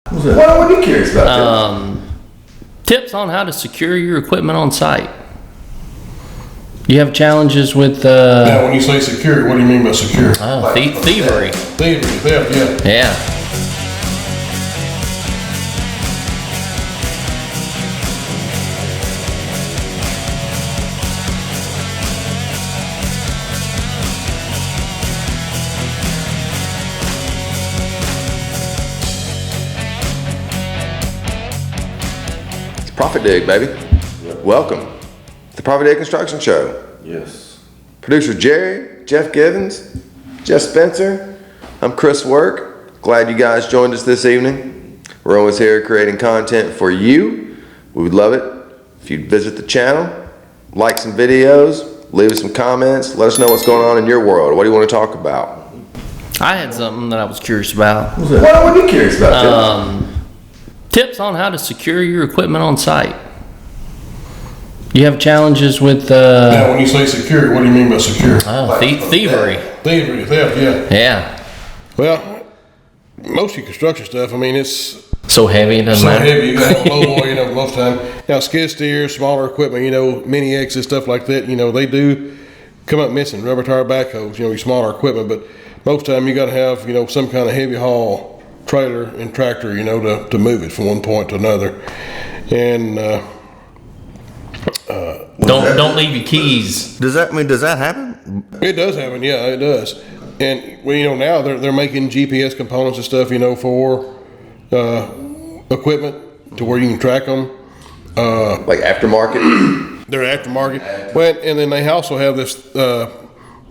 What are you curious about? Tips on how to secure your equipment on site. You have challenges with... Now, when you say secure, what do you mean by secure? Thievery. Theft, yeah. Yeah. ProfitDig, baby. Yep. Welcome to the ProfitDig Construction Show. Yes. Producer Jerry, Jeff Givens, Jeff Spencer. I'm Chris Work. Glad you guys joined us this evening. We're always here creating content for you. We would love it if you'd visit the channel, like some videos, leave us some comments, let us know what's going on in your world. What do you want to talk about? I had something that I was curious about. What are you curious about, Jeff? Tips on how to secure your equipment on site. You have challenges with... Now, when you say secure, what do you mean by secure? Thievery. Thievery, theft, yeah. Yeah. Well, most of your construction stuff, I mean, it's... So heavy, it doesn't matter. Heavy, you got a low boy, most of the time. Now, skid steers, smaller equipment, mini X's, stuff like that, they do come up missing. Rubber tire backhoes, your smaller equipment, but most of the time you got to have, some kind of heavy haul trailer and tractor, to move it from one point to another. And don't leave your keys. Does that happen? It does happen, yeah, it does. And now they're making GPS components and stuff, for equipment to where you can track them. Like aftermarket? They're aftermarket. Well, and then they also have this,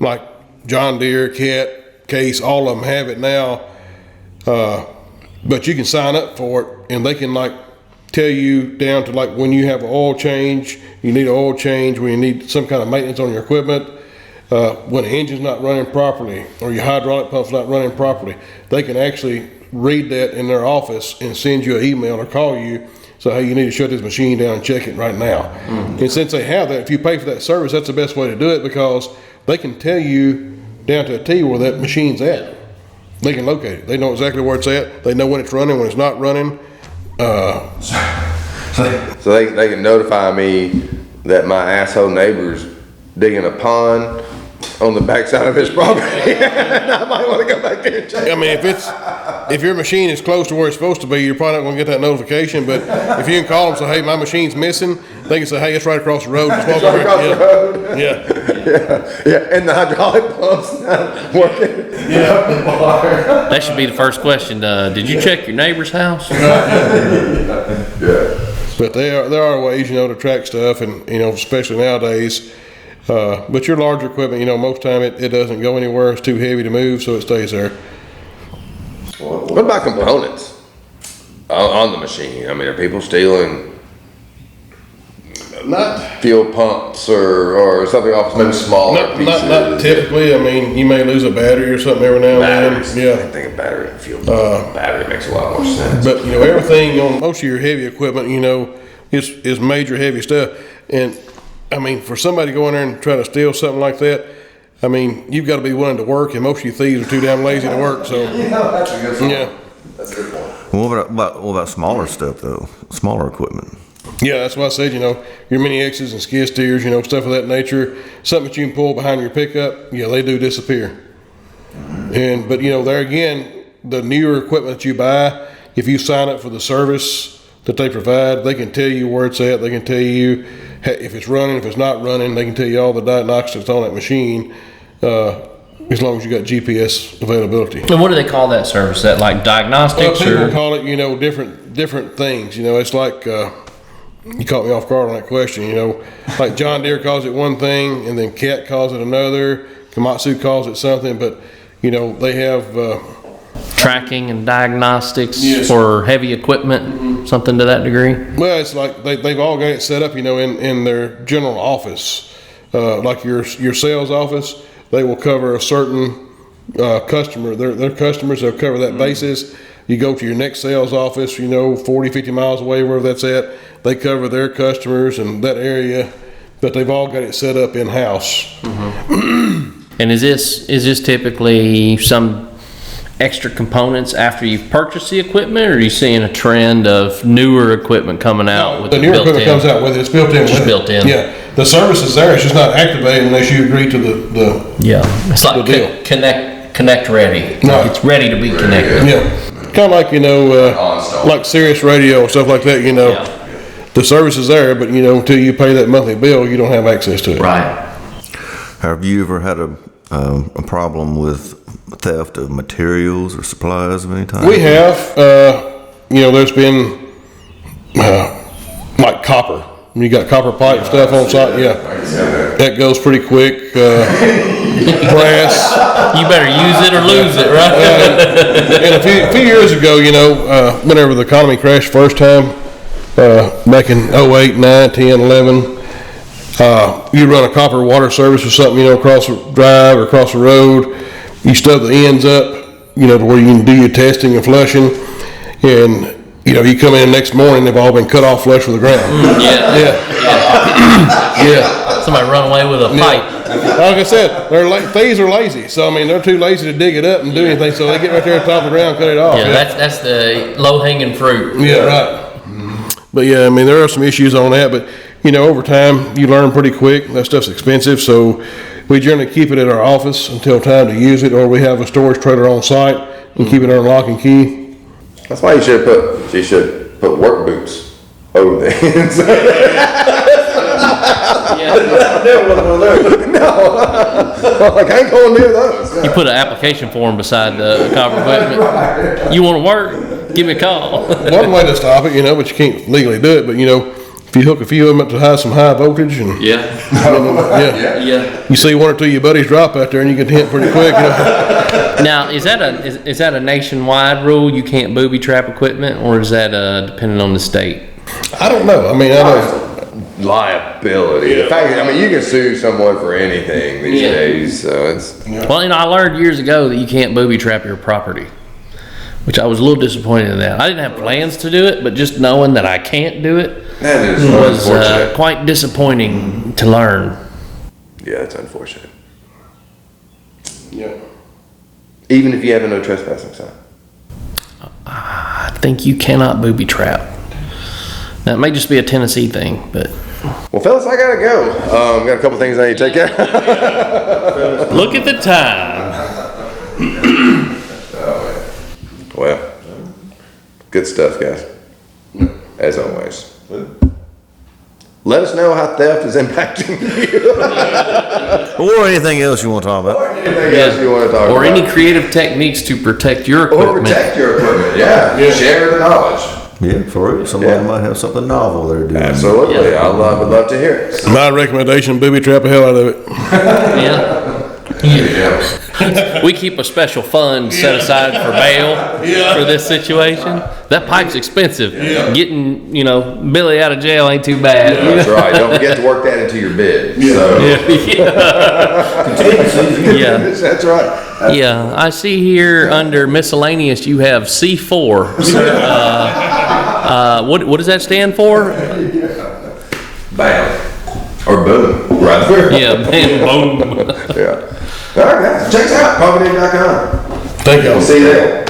like John Deere, Cat, Case, all of them have it now. But you can sign up for it, and they can tell you down to when you have an oil change, you need an oil change, when you need some kind of maintenance on your equipment, when the engine's not running properly or your hydraulic pump's not running properly, they can actually read that in their office and send you an email or call you. So, hey, you need to shut this machine down and check it right now. Mm-hmm. And since they have that, if you pay for that service, that's the best way to do it, because they can tell you down to a T where that machine's at. They can locate it. They know exactly where it's at. They know when it's running, when it's not running. So they can notify me that my asshole neighbor's digging a pond on the backside of his property. I might want to go back there and check. I mean, if your machine is close to where it's supposed to be, you're probably not going to get that notification. But if you can call them and say, hey, my machine's missing, they can say, hey, it's right across the road. It's right across the road. Yeah. And the hydraulic pump's not working. Yeah. That should be the first question. Did you check your neighbor's house? Yeah. But there are ways, to track stuff, and especially nowadays. But your larger equipment, most time it doesn't go anywhere. It's too heavy to move, so it stays there. What about components on the machine? I mean, are people stealing Not fuel pumps or something off maybe smaller pieces? Not typically. I mean, you may lose a battery or something every now and then. Yeah. I think a battery and fuel pump. Battery makes a lot more sense. But everything on most of your heavy equipment, is major heavy stuff. And I mean, for somebody to go in there and try to steal something like that, I mean, you've got to be willing to work, and most of you thieves are too damn lazy to work. So That's a good point. yeah. That's a good point. Well, what about smaller stuff though? Smaller equipment. Yeah, that's why I said, your mini X's and skid steers, stuff of that nature, something that you can pull behind your pickup, they do disappear. But there again, the newer equipment that you buy, if you sign up for the service that they provide, they can tell you where it's at. They can tell you if it's running, if it's not running. They can tell you all the diagnostics on that machine, as long as you got GPS availability. And what do they call that service? That diagnostics? People call it, different things. It's like, you caught me off guard on that question. Like John Deere calls it one thing, and then Cat calls it another. Komatsu calls it something, but they have tracking and diagnostics Yes. for heavy equipment, something to that degree. Well, it's like they've all got it set up, in their general office, like your sales office. They will cover a certain customer. Their customers, they'll cover that basis. You go to your next sales office, 40, 50 miles away, wherever that's at. They cover their customers and that area, but they've all got it set up in-house. And is this typically some extra components after you've purchased the equipment, or are you seeing a trend of newer equipment coming out with The it newer built equipment in? comes out with it, it's built in with Just it. built in. Yeah, the service is there, it's just not activated unless you agree to the Yeah, it's like The deal. connect ready. No. It's ready to be connected. yeah. Kind of like, like Sirius Radio and stuff like that, Yeah. the service is there, but until you pay that monthly bill, you don't have access to it. Right. Have you ever had a problem with theft of materials or supplies of any type? We have, there's been, like copper. You got copper pipe stuff on site, yeah. That goes pretty quick. Brass. You better use it or lose it, right? And a few years ago, whenever the economy crashed first time, back in 08, 9, 10, 11, you run a copper water service or something, across the drive or across the road. You stub the ends up, to where you can do your testing and flushing. And, you come in the next morning, they've all been cut off flush with the ground. Yeah. Yeah. Somebody run away with a pipe. Like I said, thieves are lazy. So, they're too lazy to dig it up and do anything. So they get right there at the top of the ground, cut it off. Yeah, that's the low hanging fruit. Yeah, right. But yeah, there are some issues on that, but over time you learn pretty quick. That stuff's expensive, so we generally keep it at our office until time to use it, or we have a storage trailer on site and keep it on lock and key. That's why you should put work boots over the ends. No, like I ain't going near those. You put an application form beside the copper equipment. You want to work? Give me a call. One way to stop it, but you can't legally do it. But if you hook a few of them up to some high voltage, and Yeah. you see one or two of your buddies drop out there, and you get hit pretty quick. Now, is that a nationwide rule? You can't booby trap equipment, or is that dependent on the state? I don't know. I know. Liability. The fact that, you can sue someone for anything these days, so it's. Well, I learned years ago that you can't booby trap your property, which I was a little disappointed in that. I didn't have plans to do it, but just knowing that I can't do it That is was unfortunate. quite disappointing to learn. Yeah, it's unfortunate. Yeah. Even if you have a no trespassing sign. I think you cannot booby trap. That may just be a Tennessee thing, but Well, fellas, I gotta go. Got a couple things I need to take care of. look at the time. Well, good stuff, guys. As always. Let us know how theft is impacting you. Or anything else you want to talk about? Anything else you want to talk Or about? any creative techniques to protect your Or equipment. protect your equipment. Yeah. Share the knowledge. Yeah, for real. Somebody might have something novel they're doing. Absolutely. Yeah. Would love to hear it. My recommendation: booby trap the hell out of it. Yeah. We keep a special fund set aside for bail for this situation. That pipe's expensive. Getting, Billy out of jail ain't too bad. That's right. Don't forget to work that into your bid. So. Yeah. That's right. Yeah. I see here under miscellaneous you have C4. What does that stand for? Bam. Or boom. Rather. Yeah, bam, boom. Yeah. All right, guys. Check us out. ProfitDig.com. Thank you. See you there.